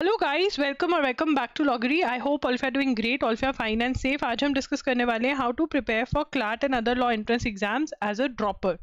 Hello guys, welcome back to Logry. I hope all of you are doing great, all of you are fine and safe. आज हम discuss करने वाले हैं how to prepare for CLAT and other law entrance exams as a dropper.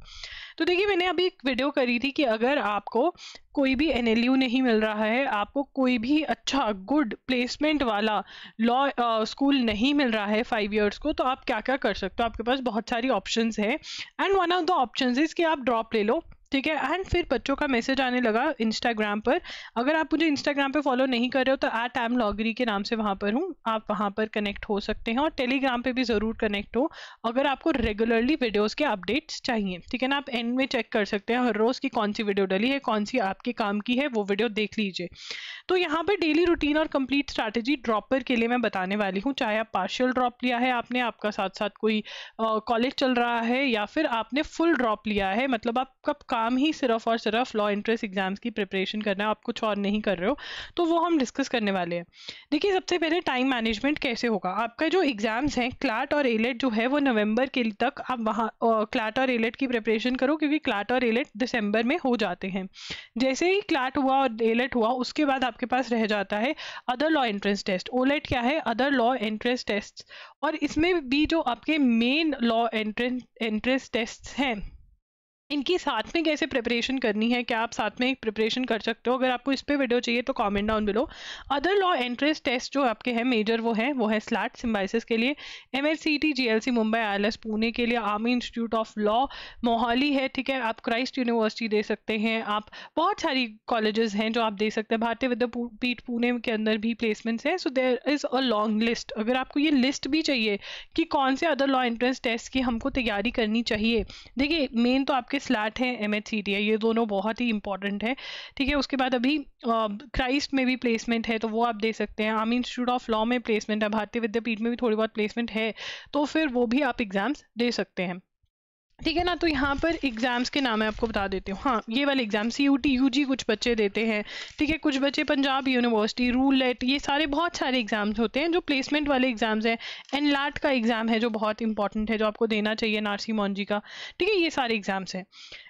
तो देखिए, मैंने अभी एक वीडियो करी थी कि अगर आपको कोई भी एनएलयू नहीं मिल रहा है, आपको कोई भी अच्छा गुड प्लेसमेंट वाला लॉ स्कूल नहीं मिल रहा है 5 इयर्स को, तो आप क्या क्या कर सकते हो। आपके पास बहुत सारी ऑप्शंस है and one of the options is कि आप ड्रॉप ले लो, ठीक है। एंड फिर बच्चों का मैसेज आने लगा इंस्टाग्राम पर। अगर आप मुझे इंस्टाग्राम पे फॉलो नहीं कर रहे हो तो @amloggery के नाम से वहाँ पर हूँ, आप वहाँ पर कनेक्ट हो सकते हैं। और टेलीग्राम पे भी ज़रूर कनेक्ट हो अगर आपको रेगुलरली वीडियोस के अपडेट्स चाहिए, ठीक है ना। आप एंड में चेक कर सकते हैं हर रोज़ की कौन सी वीडियो डली है, कौन सी आपके काम की है, वो वीडियो देख लीजिए। तो यहाँ पर डेली रूटीन और कंप्लीट स्ट्रैटेजी ड्रॉपर के लिए मैं बताने वाली हूँ। चाहे आप पार्शियल ड्रॉप लिया है आपने, आपका साथ साथ कोई कॉलेज चल रहा है, या फिर आपने फुल ड्रॉप लिया है, मतलब आपका काम ही सिर्फ और सिर्फ लॉ एंट्रेंस एग्जाम्स की प्रिपरेशन करना है, आप कुछ और नहीं कर रहे हो, तो वो हम डिस्कस करने वाले हैं। देखिए, सबसे पहले टाइम मैनेजमेंट कैसे होगा। आपका जो एग्जाम्स हैं क्लैट और एलेट जो है वो नवंबर के तक आप वहाँ क्लैट और एलेट की प्रिपरेशन करो, क्योंकि क्लैट और एलेट दिसंबर में हो जाते हैं। जैसे ही क्लैट हुआ और एलेट हुआ, उसके बाद आपके पास रह जाता है other law entrance test. AILET क्या है? Other law entrance test. और इसमें भी जो आपके मेन लॉ एंट्रेंस टेस्ट हैं, इनकी साथ में कैसे प्रिपरेशन करनी है, क्या आप साथ में प्रिपरेशन कर सकते हो। अगर आपको इस पे वीडियो चाहिए तो comment down below. Other law entrance test जो आपके हैं मेजर, वो है स्लैट सिम्बाइसिस के लिए, MHCT GLC Mumbai, ILS Pune के लिए, army institute of law Mohali है, ठीक है। आप क्राइस्ट यूनिवर्सिटी दे सकते हैं, आप बहुत सारी कॉलेजेस हैं जो आप दे सकते हैं। भारतीय विद्यापीठ पुणे के अंदर भी प्लेसमेंट्स हैं। So there is a long list. अगर आपको ये लिस्ट भी चाहिए कि कौन से अदर लॉ एंट्रेंस टेस्ट की हमको तैयारी करनी चाहिए, देखिए मेन तो आपके स्लैट है, MHCT है, ये दोनों बहुत ही इंपॉर्टेंट है, ठीक है। उसके बाद अभी क्राइस्ट में भी प्लेसमेंट है, तो वो आप दे सकते हैं। आर्मी इंस्टीट्यूट ऑफ लॉ में प्लेसमेंट है, भारतीय विद्यापीठ में भी थोड़ी बहुत प्लेसमेंट है, तो फिर वो भी आप एग्जाम्स दे सकते हैं, ठीक है ना। तो यहाँ पर एग्जाम्स के नाम मैं आपको बता देती हूँ। हाँ, ये वाले एग्जाम CUT UG कुछ बच्चे देते हैं, ठीक है। कुछ बच्चे पंजाब यूनिवर्सिटी, रूलेट, ये सारे बहुत सारे एग्जाम्स होते हैं जो प्लेसमेंट वाले एग्जाम्स हैं। एनलैट का एग्जाम है जो बहुत इंपॉर्टेंट है, जो आपको देना चाहिए, नारसी मोंजी का, ठीक है। ये सारे एग्जाम्स हैं।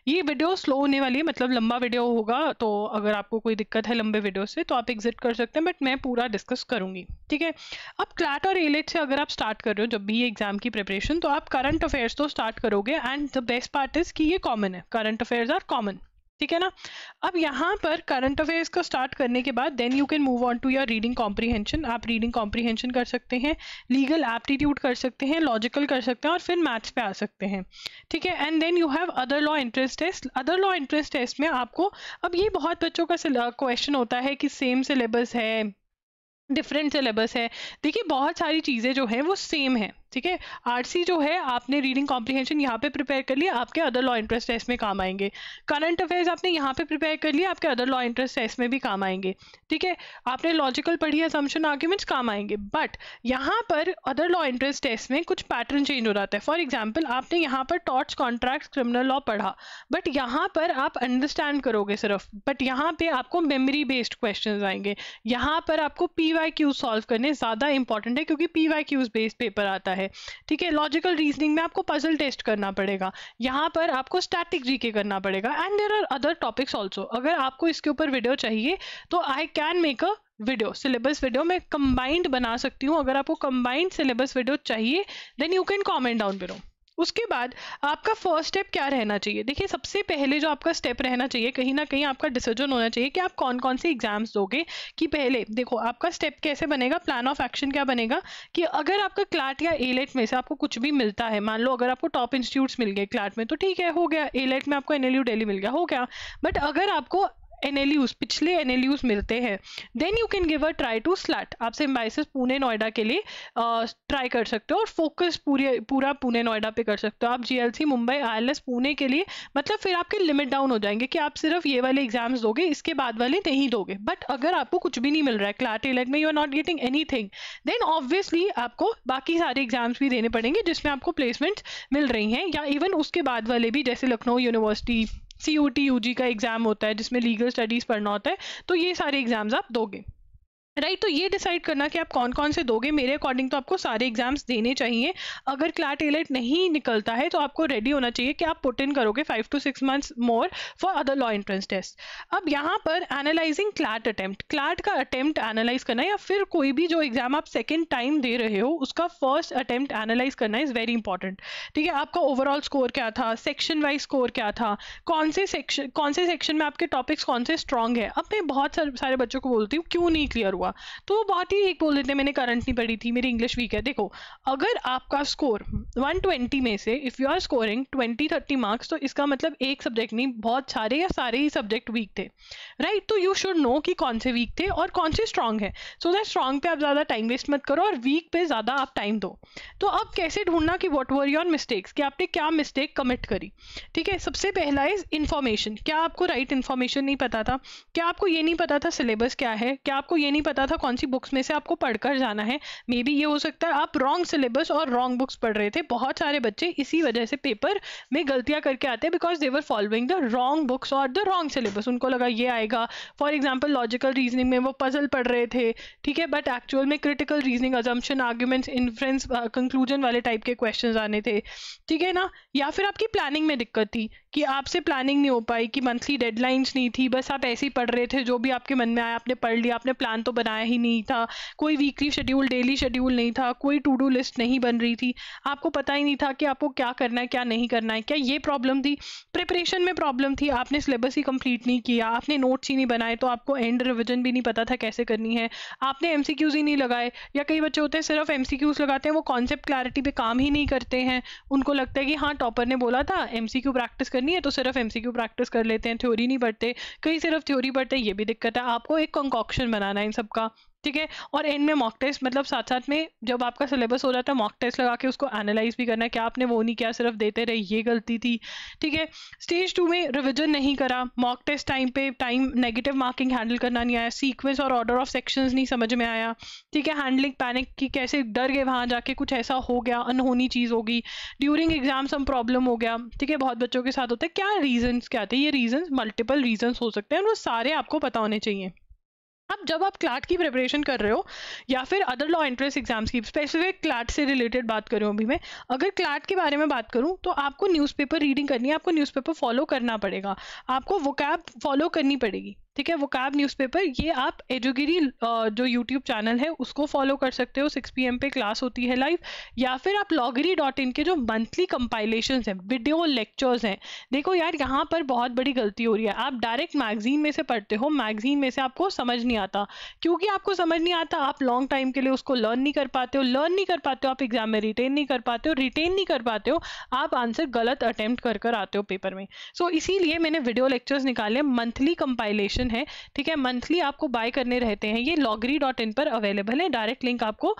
ये वीडियो स्लो होने वाली है, मतलब लंबा वीडियो होगा, तो अगर आपको कोई दिक्कत है लंबे वीडियो से तो आप एग्जिट कर सकते हैं, बट मैं पूरा डिस्कस करूंगी, ठीक है। अब क्लैट और एलेट से अगर आप स्टार्ट कर रहे हो जब भी ये एग्जाम की प्रिपरेशन, तो आप करंट अफेयर्स तो स्टार्ट करोगे। And the best part is कि ये कॉमन है, करंट अफेयर्स आर कॉमन, ठीक है ना। अब यहाँ पर करंट अफेयर्स को स्टार्ट करने के बाद then you can move on to your reading comprehension. आप रीडिंग कॉम्प्रीहेंशन कर सकते हैं, लीगल एप्टीट्यूड कर सकते हैं, लॉजिकल कर सकते हैं, और फिर मैथ्स पे आ सकते हैं, ठीक है। And then you have other law entrance test. Other law entrance test में आपको, अब ये बहुत बच्चों का क्वेश्चन होता है कि सेम सिलेबस है, डिफरेंट सिलेबस है। देखिए, बहुत सारी चीज़ें जो हैं वो सेम है, ठीक है। RC जो है, आपने रीडिंग कॉम्प्रीहेंशन यहाँ पे प्रिपेयर कर लिया, आपके अदर लॉ इंटरेस्ट टेस्ट में काम आएंगे। करंट अफेयर्स आपने यहाँ पे प्रिपेयर कर लिया, आपके अदर लॉ इंटरेस्ट टेस्ट में भी काम आएंगे, ठीक है। आपने लॉजिकल पढ़ी, असम्पशन आर्ग्यूमेंट्स, काम आएंगे। बट यहाँ पर अदर लॉ इंटरेस्ट टेस्ट में कुछ पैटर्न चेंज हो जाता है। फॉर एग्जाम्पल, आपने यहाँ पर टॉर्ट्स, कॉन्ट्रैक्ट्स, क्रिमिनल लॉ पढ़ा, बट यहाँ पर आप अंडरस्टैंड करोगे सिर्फ, बट यहाँ पे आपको मेमोरी बेस्ड क्वेश्चन आएंगे। यहाँ पर आपको PYQ सॉल्व करने ज़्यादा इंपॉर्टेंट है, क्योंकि PYQ बेस्ड पेपर आता है, ठीक है। लॉजिकल रीजनिंग में आपको पजल टेस्ट करना पड़ेगा, यहाँ पर आपको स्टैटिक जीके करना पड़ेगा, and there are other topics also. अगर आपको इसके ऊपर वीडियो चाहिए तो I can make a video, syllabus video मैं कंबाइंड बना सकती हूँ। अगर आपको कंबाइंड सिलेबस वीडियो चाहिए then you can comment down below. उसके बाद आपका फर्स्ट स्टेप क्या रहना चाहिए। देखिए, सबसे पहले जो आपका स्टेप रहना चाहिए, कहीं ना कहीं आपका डिसीजन होना चाहिए कि आप कौन कौन से एग्जाम्स दोगे। कि पहले देखो आपका स्टेप कैसे बनेगा, प्लान ऑफ एक्शन क्या बनेगा, कि अगर आपका क्लैट या एलेट में से आपको कुछ भी मिलता है, मान लो अगर आपको टॉप इंस्टीट्यूट्स मिल गए क्लैट में तो ठीक है, हो गया। एलेट में आपको NLU दिल्ली मिल गया, हो गया। बट अगर आपको NLUs, पिछले NLUs मिलते हैं, then you can give a try to CLAT. आप सिम्बाइसिस पुणे नोएडा के लिए ट्राई कर सकते हो, और फोकस पूरा पुणे नोएडा पे कर सकते हो। आप GLC मुंबई, ILS पुणे के लिए, मतलब फिर आपके लिमिट डाउन हो जाएंगे कि आप सिर्फ ये वाले एग्जाम्स दोगे, इसके बाद वाले नहीं दोगे। बट अगर आपको कुछ भी नहीं मिल रहा है क्लैट एलेट में, you are not getting anything, then obviously आपको बाकी सारे एग्जाम्स भी देने पड़ेंगे जिसमें आपको प्लेसमेंट मिल रही हैं, या इवन उसके बाद वाले भी, जैसे लखनऊ यूनिवर्सिटी, CUT UG का एग्जाम होता है जिसमें लीगल स्टडीज पढ़ना होता है, तो ये सारे एग्जाम्स आप दोगे। राइट तो ये डिसाइड करना कि आप कौन कौन से दोगे, मेरे अकॉर्डिंग तो आपको सारे एग्जाम्स देने चाहिए। अगर क्लैट एलेट नहीं निकलता है तो आपको रेडी होना चाहिए कि आप पुट इन करोगे 5 to 6 months more for other law entrance test. अब यहाँ पर एनालाइजिंग क्लैट अटेम्प्ट, क्लैट का अटेम्प्ट एनालाइज करना, या फिर कोई भी जो एग्जाम आप सेकेंड टाइम दे रहे हो उसका फर्स्ट अटेम्प्ट एनालाइज करना इज वेरी इंपॉर्टेंट। ठीक है, आपका ओवरऑल स्कोर क्या था, सेक्शन वाइज स्कोर क्या था, कौन से सेक्शन में आपके टॉपिक्स कौन से स्ट्रॉन्ग है। अब मैं बहुत सारे बच्चों को बोलती हूँ क्यों नहीं क्लियर हुआ, तो वो बहुत ही एक बोल देते हैं मैंने करंट नहीं पढ़ी थी, मेरी इंग्लिश वीक है। देखो, अगर आपका स्कोर 120 में से if you are scoring 20-30 marks, तो इसका मतलब एक सब्जेक्ट नहीं, बहुत सारे या सारे ही सब्जेक्ट वीक थे। राइट तो यू शुड नो कि कौन से वीक थे और कौन से स्ट्रांग है, सो दैट स्ट्रांग पे आप ज्यादा टाइम वेस्ट मत करो और वीक पे ज्यादा आप टाइम दो। तो अब कैसे ढूंढना कि व्हाट वर योर मिस्टेक्स, कि आपने क्या मिस्टेक कमिट करी। ठीक है, सबसे पहला इज इन्फॉर्मेशन, क्या आपको राइट इन्फॉर्मेशन नहीं पता था, क्या आपको ये नहीं पता था सिलेबस क्या है, क्या आपको ये नहीं पता था कौन सी बुक्स में से आपको पढ़कर जाना है। मे बी ये हो सकता है आप रॉन्ग सिलेबस और रॉन्ग बुक्स पढ़ रहे थे। बहुत सारे बच्चे इसी वजह से पेपर में गलतियां करके आते हैं, because they were following the wrong books और द रॉन्ग सिलेबस। उनको लगा ये आएगा, फॉर एग्जाम्पल लॉजिकल रीजनिंग में वो पजल पढ़ रहे थे, ठीक है, बट एक्चुअल में critical reasoning, assumption, arguments, inference, conclusion वाले टाइप के क्वेश्चंस आने थे। ठीक है ना, या फिर आपकी प्लानिंग में दिक्कत थी कि आपसे प्लानिंग नहीं हो पाई, कि मंथली डेडलाइंस नहीं थी, बस आप ऐसे ही पढ़ रहे थे, जो भी आपके मन में आया आपने पढ़ लिया, आपने प्लान तो बनाया ही नहीं था, कोई वीकली शेड्यूल, डेली शेड्यूल नहीं था, कोई टू डू लिस्ट नहीं बन रही थी, आपको पता ही नहीं था कि आपको क्या करना है क्या नहीं करना है। क्या ये प्रॉब्लम थी? प्रिपरेशन में प्रॉब्लम थी, आपने सिलेबस ही कंप्लीट नहीं किया, आपने नोट्स ही नहीं बनाए, तो आपको एंड रिविजन भी नहीं पता था कैसे करनी है, आपने एमसीक्यूज ही नहीं लगाए। या कई बच्चे होते हैं सिर्फ एमसीक्यूज लगाते हैं, वो कॉन्सेप्ट क्लैरिटी पे काम ही नहीं करते हैं। उनको लगता है कि हाँ टॉपर ने बोला था एमसीक्यू प्रैक्टिस करनी है तो सिर्फ एमसीक्यू प्रैक्टिस कर लेते हैं, थ्योरी नहीं पढ़ते। कई सिर्फ थ्योरी पढ़ते हैं, ये भी दिक्कत है। आपको एक कंकॉक्शन बनाना है इन सबका, ठीक है। और एंड में मॉक टेस्ट, मतलब साथ साथ में जब आपका सिलेबस हो जाता है मॉक टेस्ट लगा के उसको एनालाइज भी करना है, क्या आपने वो नहीं किया, सिर्फ देते रहे, ये गलती थी। ठीक है, स्टेज 2 में रिवीजन नहीं करा, मॉक टेस्ट टाइम पे नेगेटिव मार्किंग हैंडल करना नहीं आया, सीक्वेंस और ऑर्डर ऑफ सेक्शंस नहीं समझ में आया। ठीक है, हैंडलिंग पैनिक की, कैसे डर गए वहां जाके कुछ ऐसा हो गया, अनहोनी चीज होगी, ड्यूरिंग एग्जाम सम प्रॉब्लम हो गया। ठीक है, बहुत बच्चों के साथ होता है। क्या रीजंस क्या थे? ये रीजंस मल्टीपल रीजंस हो सकते हैं और वो सारे आपको पता होने चाहिए। अब जब आप क्लैट की प्रिपरेशन कर रहे हो या फिर अदर लॉ एंट्रेंस एग्जाम्स की, स्पेसिफिक क्लैट से रिलेटेड बात कर रही हूँ अभी मैं, अगर क्लैट के बारे में बात करूँ तो आपको न्यूज़पेपर रीडिंग करनी है, आपको न्यूज़पेपर फॉलो करना पड़ेगा, आपको वोकैब फॉलो करनी पड़ेगी। ठीक है, वोकैब न्यूज़पेपर, ये आप एजुगिरी जो यूट्यूब चैनल है उसको फॉलो कर सकते हो, 6 PM पे क्लास होती है लाइव, या फिर आप loggery.in के जो मंथली कंपाइलेशन हैं, वीडियो लेक्चर्स हैं। देखो यार, यहाँ पर बहुत बड़ी गलती हो रही है, आप डायरेक्ट मैगजीन में से पढ़ते हो, मैगजीन में से आपको समझ नहीं आता। क्योंकि आपको समझ नहीं आता, आप लॉन्ग टाइम के लिए उसको लर्न नहीं कर पाते हो, आप एग्जाम में रिटेन नहीं कर पाते हो, आप आंसर गलत अटेम्प्ट कर आते हो पेपर में। सो इसीलिए मैंने वीडियो लेक्चर्स निकाले, मंथली कंपाइलेशन है। ठीक है, मंथली आपको बाय करने रहते हैं, ये loggery.in पर अवेलेबल है, डायरेक्ट लिंक आपको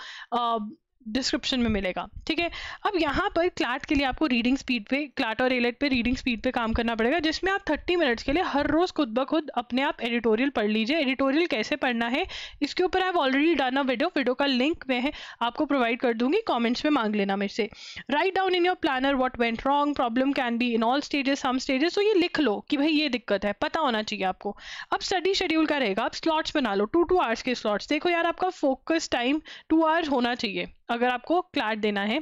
डिस्क्रिप्शन में मिलेगा। ठीक है, अब यहाँ पर क्लैट के लिए आपको रीडिंग स्पीड पे, क्लैट और एलेट पे रीडिंग स्पीड पे काम करना पड़ेगा, जिसमें आप 30 मिनट्स के लिए हर रोज खुद ब खुद अपने आप एडिटोरियल पढ़ लीजिए। एडिटोरियल कैसे पढ़ना है इसके ऊपर I have already done a video का लिंक मैं आपको प्रोवाइड कर दूंगी, कॉमेंट्स में मांग लेना मेरे से। Write down in your planner what went wrong, problem can be in all stages, some stages, तो ये लिख लो कि भाई ये दिक्कत है, पता होना चाहिए आपको। अब स्टडी शेड्यूल का रहेगा, आप स्लॉट्स बना लो, 2 आवर्स के स्लॉट्स। देखो यार, आपका फोकस टाइम 2 आवर्स होना चाहिए अगर आपको क्लैट देना है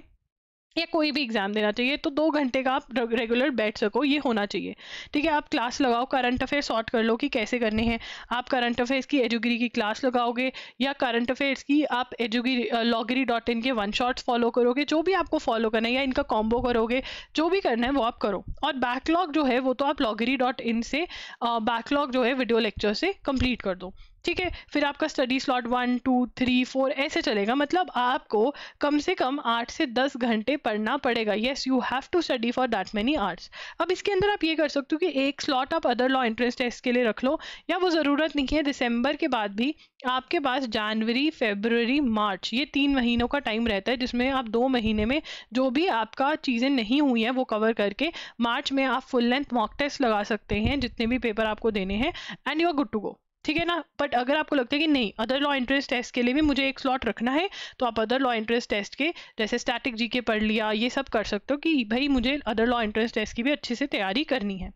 या कोई भी एग्जाम देना चाहिए, तो 2 घंटे का आप रेगुलर बैठ सको, ये होना चाहिए। ठीक है, आप क्लास लगाओ, करंट अफेयर सॉर्ट कर लो कि कैसे करने हैं। आप करंट अफेयर्स की एजुगिरी की क्लास लगाओगे या करंट अफेयर्स की आप एजुगिरी loggery.in के 1 शॉट्स फॉलो करोगे, जो भी आपको फॉलो करना है, या इनका कॉम्बो करोगे, जो भी करना है वो आप करो। और बैकलॉग जो है वो तो आप loggery.in से बैकलॉग जो है वीडियो लेक्चर से कंप्लीट कर दो। ठीक है, फिर आपका स्टडी स्लॉट 1, 2, 3, 4 ऐसे चलेगा, मतलब आपको कम से कम 8 से 10 घंटे पढ़ना पड़ेगा। Yes, you have to study for that many hours. अब इसके अंदर आप ये कर सकते हो कि एक स्लॉट आप अदर लॉ एंट्रेंस टेस्ट के लिए रख लो, या वो ज़रूरत नहीं है, दिसंबर के बाद भी आपके पास जनवरी, फरवरी, मार्च, ये 3 महीनों का टाइम रहता है, जिसमें आप 2 महीने में जो भी आपका चीज़ें नहीं हुई हैं वो कवर करके मार्च में आप फुल लेंथ मॉक टेस्ट लगा सकते हैं, जितने भी पेपर आपको देने हैं, and you are good to go. ठीक है ना। बट अगर आपको लगता है कि नहीं, अदर लॉ एंट्रेंस टेस्ट के लिए भी मुझे एक स्लॉट रखना है, तो आप अदर लॉ एंट्रेंस टेस्ट के जैसे स्टैटिक जीके पढ़ लिया, ये सब कर सकते हो कि भाई मुझे अदर लॉ एंट्रेंस टेस्ट की भी अच्छे से तैयारी करनी है।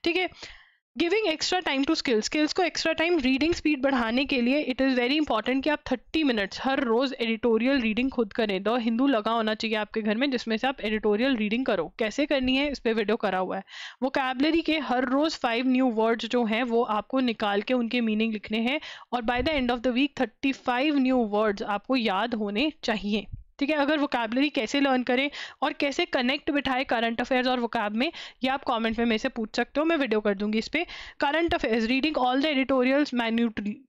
ठीक है, giving extra time to skills को एक्स्ट्रा टाइम रीडिंग स्पीड बढ़ाने के लिए इट इज़ वेरी इंपॉर्टेंट कि आप 30 मिनट्स हर रोज एडिटोरियल रीडिंग खुद करें। द हिंदू लगा होना चाहिए आपके घर में जिसमें से आप एडिटोरियल रीडिंग करो। कैसे करनी है इस पे वीडियो करा हुआ है। वोकैबलरी के हर रोज 5 न्यू वर्ड्स जो हैं वो आपको निकाल के उनके मीनिंग लिखने हैं और by the end of the week 35 new words आपको याद होने चाहिए। ठीक है, अगर वोकैबलरी कैसे लर्न करें और कैसे कनेक्ट बिठाए करंट अफेयर्स और वोकैब में, ये आप कमेंट में मेरे से पूछ सकते हो, मैं वीडियो कर दूंगी इस पे। Current affairs, reading all the editorials minutely.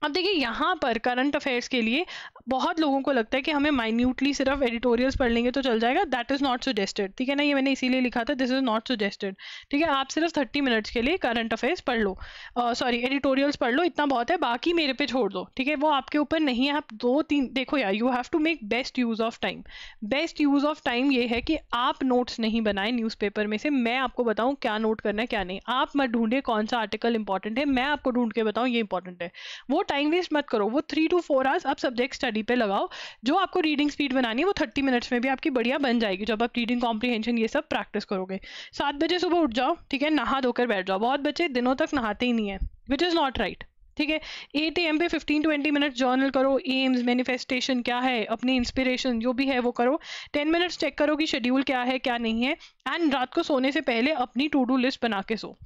अब देखिए यहाँ पर करंट अफेयर्स के लिए बहुत लोगों को लगता है कि हमें माइन्यूटली सिर्फ एडिटोरियल्स पढ़ लेंगे तो चल जाएगा। दैट इज़ नॉट सजेस्टेड, ठीक है ना, ये मैंने इसीलिए लिखा था, दिस इज़ नॉट सजेस्टेड। ठीक है, आप सिर्फ 30 मिनट्स के लिए करंट अफेयर्स पढ़ लो, सॉरी एडिटोरियल्स पढ़ लो, इतना बहुत है, बाकी मेरे पे छोड़ दो। ठीक है, वो आपके ऊपर नहीं है, आप 2-3 देखो यार, you have to make best use of time. Best use of time ये है कि आप नोट्स नहीं बनाए न्यूज़पेपर में से, मैं आपको बताऊँ क्या नोट करना है क्या नहीं। आप मत ढूंढे कौन सा आर्टिकल इंपॉर्टेंट है, मैं आपको ढूंढ के बताऊँ ये इंपॉर्टेंट है। वो टाइम वेस्ट मत करो, वो 3 to 4 आवर्स आप सब्जेक्ट स्टडी पे लगाओ। जो आपको रीडिंग स्पीड बनानी है वो 30 मिनट्स में भी आपकी बढ़िया बन जाएगी जब आप रीडिंग कॉम्प्रीहेंशन ये सब प्रैक्टिस करोगे। 7 बजे सुबह उठ जाओ, ठीक है, नहा धोकर बैठ जाओ। बहुत बच्चे दिनों तक नहाते ही नहीं है, विच इज़ नॉट राइट। ठीक है, 8 AM पे 15-20 मिनट जर्नल करो, एम्स, मैनिफेस्टेशन क्या है, अपनी इंस्पिरेशन जो भी है वो करो। 10 मिनट्स चेक करो कि शेड्यूल क्या है क्या नहीं है। एंड रात को सोने से पहले अपनी टू डू लिस्ट बना के सो।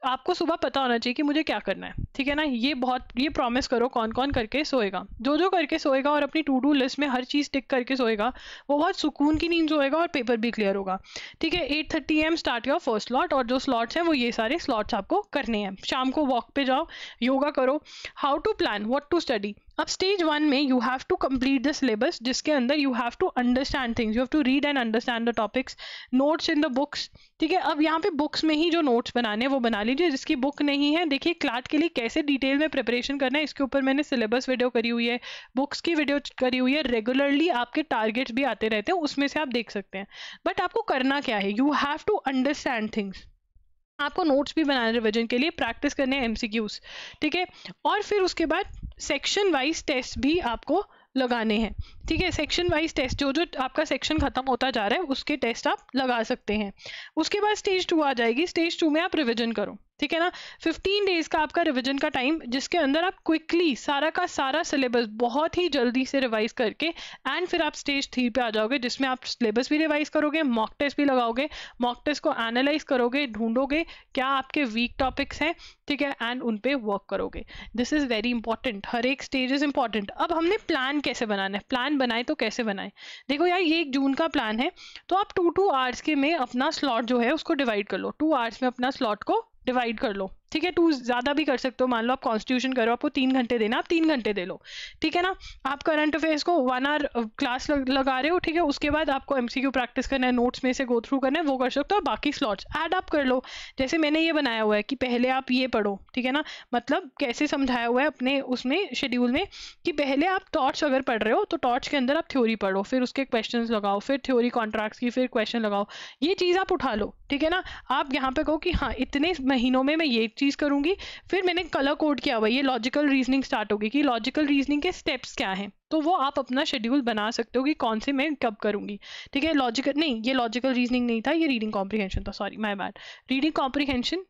आपको सुबह पता होना चाहिए कि मुझे क्या करना है। ठीक है ना, ये प्रॉमिस करो कौन कौन करके सोएगा। जो करके सोएगा और अपनी टू डू लिस्ट में हर चीज़ टिक करके सोएगा वो बहुत सुकून की नींद सोएगा और पेपर भी क्लियर होगा। ठीक है, 8:30 AM start your first slot, और जो स्लॉट्स हैं वो ये सारे स्लॉट्स आपको करने हैं। शाम को वॉक पे जाओ, योगा करो। How to plan what to study. अब स्टेज 1 में you have to complete the syllabus, जिसके अंदर you have to understand things, you have to read and understand the topics, notes in the books. ठीक है, अब यहाँ पे बुक्स में ही जो नोट्स बनाने हैं वो बना लीजिए। जिसकी बुक नहीं है, देखिए क्लैट के लिए कैसे डिटेल में प्रिपरेशन करना है इसके ऊपर मैंने सिलेबस वीडियो करी हुई है, बुक्स की वीडियो करी हुई है। रेगुलरली आपके टारगेट्स भी आते रहते हैं, उसमें से आप देख सकते हैं। बट आपको करना क्या है, you have to understand things. आपको नोट्स भी बनाने रिविजन के लिए, प्रैक्टिस करने हैं MCQs। ठीक है, और फिर उसके बाद सेक्शन वाइज टेस्ट भी आपको लगाने हैं। ठीक है, सेक्शन वाइज टेस्ट, जो आपका सेक्शन खत्म होता जा रहा है उसके टेस्ट आप लगा सकते हैं। उसके बाद स्टेज 2 आ जाएगी। स्टेज 2 में आप रिविजन करो। ठीक है ना, 15 डेज का आपका रिविजन का टाइम, जिसके अंदर आप क्विकली सारा का सारा सिलेबस बहुत ही जल्दी से रिवाइज करके एंड फिर आप स्टेज 3 पे आ जाओगे, जिसमें आप सिलेबस भी रिवाइज करोगे, मॉक टेस्ट भी लगाओगे, मॉक टेस्ट को एनालाइज करोगे, ढूंढोगे क्या आपके वीक टॉपिक्स हैं। ठीक है, एंड उन पे वर्क करोगे। दिस इज वेरी इंपॉर्टेंट, हर एक स्टेज इज इंपॉर्टेंट। अब हमने प्लान कैसे बनाना है, प्लान बनाए तो कैसे बनाए। देखो यार, ये 1 जून का प्लान है, तो आप 2-2 आवर्स के में अपना स्लॉट जो है उसको डिवाइड कर लो। 2 आवर्स में अपना स्लॉट को डिवाइड कर लो। ठीक है, 2 ज़्यादा भी कर सकते हो, मान लो आप कॉन्स्टिट्यूशन करो, आपको 3 घंटे देना, आप 3 घंटे दे लो। ठीक है ना, आप करंट अफेयर्स को 1 आवर क्लास लगा रहे हो। ठीक है, उसके बाद आपको MCQ प्रैक्टिस करना है, नोट्स में से गो थ्रू करना है, वो कर सकते हो। बाकी स्लॉट्स ऐड अप कर लो, जैसे मैंने ये बनाया हुआ है कि पहले आप ये पढ़ो। ठीक है ना, मतलब कैसे समझाया हुआ है अपने उसमें शेड्यूल में कि पहले आप टॉर्च अगर पढ़ रहे हो तो टॉर्च के अंदर आप थ्योरी पढ़ो, फिर उसके क्वेश्चन लगाओ, फिर थ्योरी कॉन्ट्रैक्ट्स की, फिर क्वेश्चन लगाओ। ये चीज़ आप उठा लो। ठीक है ना, आप यहाँ पे कहो कि हाँ इतने महीनों में मैं ये चीज़ करूँगी। फिर मैंने कलर कोड किया हुआ, ये लॉजिकल रीजनिंग स्टार्ट होगी कि लॉजिकल रीजनिंग के स्टेप्स क्या हैं, तो वो आप अपना शेड्यूल बना सकते हो कि कौन से मैं कब करूँगी। ठीक है, लॉजिकल नहीं, ये लॉजिकल रीजनिंग नहीं था, ये रीडिंग कॉम्प्रीहेंशन था, sorry my bad, reading comprehension.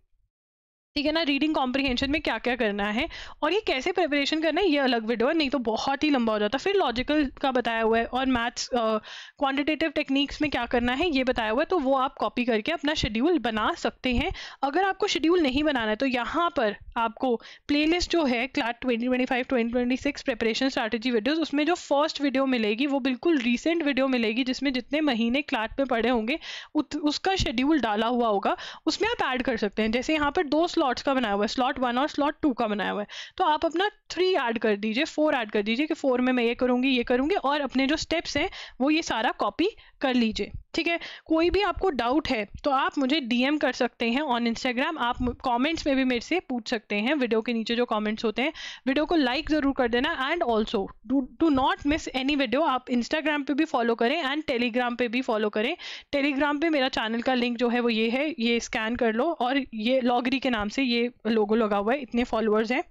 ठीक है ना, रीडिंग कॉम्प्रीहेंशन में क्या क्या करना है और ये कैसे प्रिपरेशन करना है ये अलग वीडियो है, नहीं तो बहुत ही लंबा हो जाता। फिर लॉजिकल का बताया हुआ है और मैथ्स क्वांटिटेटिव टेक्निक्स में क्या करना है ये बताया हुआ है, तो वो आप कॉपी करके अपना शेड्यूल बना सकते हैं। अगर आपको शेड्यूल नहीं बनाना है तो यहाँ पर आपको प्लेलिस्ट जो है क्लैट 2025-2026 प्रिपरेशन स्ट्रैटेजी वीडियोस, उसमें जो फर्स्ट वीडियो मिलेगी वो बिल्कुल रिसेंट वीडियो मिलेगी, जिसमें जितने महीने क्लैट में पढ़े होंगे उसका शेड्यूल डाला हुआ होगा, उसमें आप ऐड कर सकते हैं। जैसे यहाँ पर 2 स्लॉट्स का बनाया हुआ है, स्लॉट 1 और स्लॉट 2 का बनाया हुआ है, तो आप अपना 3 ऐड कर दीजिए, 4 ऐड कर दीजिए कि 4 में मैं ये करूँगी, और अपने जो स्टेप्स हैं वो ये सारा कॉपी कर लीजिए। ठीक है, कोई भी आपको डाउट है तो आप मुझे DM कर सकते हैं ऑन इंस्टाग्राम, आप कमेंट्स में भी मेरे से पूछ सकते हैं, वीडियो के नीचे जो कमेंट्स होते हैं। वीडियो को लाइक ज़रूर कर देना and also do not miss any video. आप इंस्टाग्राम पे भी फॉलो करें एंड टेलीग्राम पे भी फॉलो करें। टेलीग्राम पे मेरा चैनल का लिंक जो है वो ये है, ये स्कैन कर लो, और ये लॉगरी के नाम से ये लोगो लगा हुआ है, इतने फॉलोअर्स हैं।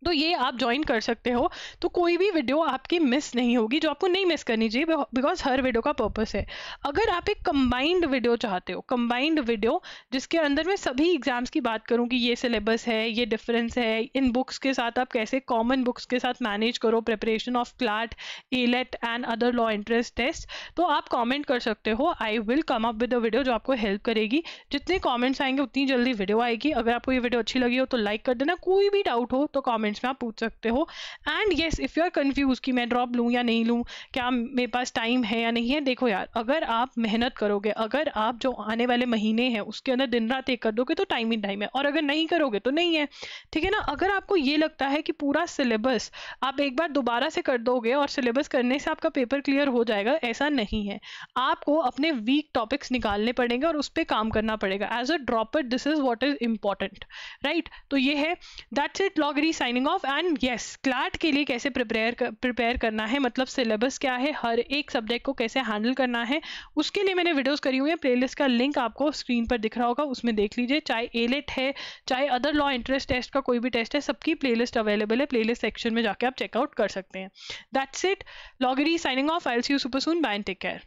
तो ये आप ज्वाइन कर सकते हो, तो कोई भी वीडियो आपकी मिस नहीं होगी, जो आपको नहीं मिस करनी चाहिए, बिकॉज हर वीडियो का पर्पस है। अगर आप एक कंबाइंड वीडियो चाहते हो, कंबाइंड वीडियो जिसके अंदर मैं सभी एग्जाम्स की बात करूं कि ये सिलेबस है, ये डिफरेंस है, इन बुक्स के साथ आप कैसे कॉमन बुक्स के साथ मैनेज करो preparation of CLAT, AILET and other law entrance test, तो आप कॉमेंट कर सकते हो। I will come up with a video जो आपको हेल्प करेगी। जितने कॉमेंट्स आएंगे उतनी जल्दी वीडियो आएगी। अगर आपको ये वीडियो अच्छी लगी हो तो लाइक कर देना, कोई भी डाउट हो तो कॉमेंट्स में आप पूछ सकते हो। And yes, if you are confuse कि मैं ड्रॉप लूँ या नहीं लूँ, क्या मेरे पास टाइम है या नहीं है, देखो यार, अगर आप मेहनत करोगे, अगर आप जो आने वाले महीने हैं उसके अंदर दिन रात एक कर दोगे तो टाइम ही टाइम है, और अगर नहीं करोगे तो नहीं है, ठीक है ना। अगर आपको ये लगता है कि पूरा सिलेबस आप एक बार दोबारा से कर दोगे और सिलेबस करने से आपका पेपर क्लियर हो जाएगा, ऐसा नहीं है। आपको अपने वीक टॉपिक्स निकालने पड़ेंगे और उस पर काम करना पड़ेगा। As a dropper this is what is important, right. तो ये है, that's it, Logry signing off. And yes, CLAT के लिए कैसे प्रिपेयर करना है, मतलब सिलेबस क्या है, हर एक सब्जेक्ट को कैसे हैंडल करना है, उसके लिए मैंने वीडियोस करी हुई है। प्लेलिस्ट का लिंक आपको स्क्रीन पर दिख रहा होगा, उसमें देख लीजिए। चाहे एलेट है, चाहे अदर लॉ इंटरेस्ट टेस्ट का कोई भी टेस्ट है, सबकी प्लेलिस्ट अवेलेबल है। प्लेलिस्ट सेक्शन में जाके आप चेकआउट कर सकते हैं। That's it, Logry signing off. I will see you super soon, bye and take care.